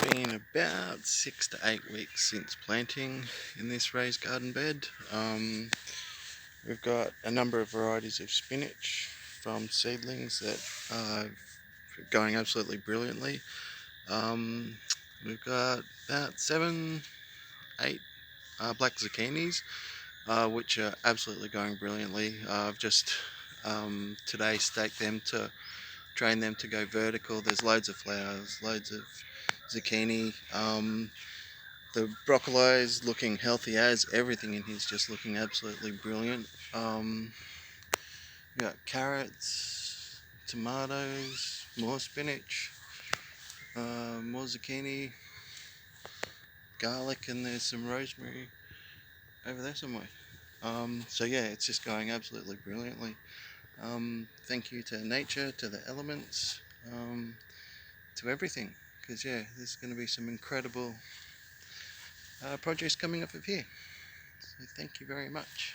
been about 6 to 8 weeks since planting in this raised garden bed. We've got a number of varieties of spinach from seedlings that are going absolutely brilliantly. Um, we've got about 7, 8 black zucchinis, which are absolutely going brilliantly. I've just today staked them to train them to go vertical. There's loads of flowers, loads of zucchini. The broccoli is looking healthy as. Everything in here is just looking absolutely brilliant. We got carrots, tomatoes, more spinach, more zucchini, garlic, and there's some rosemary over there somewhere. So yeah, it's just going absolutely brilliantly. Thank you to nature, to the elements, to everything, because yeah, there's going to be some incredible produce coming up of here. So thank you very much.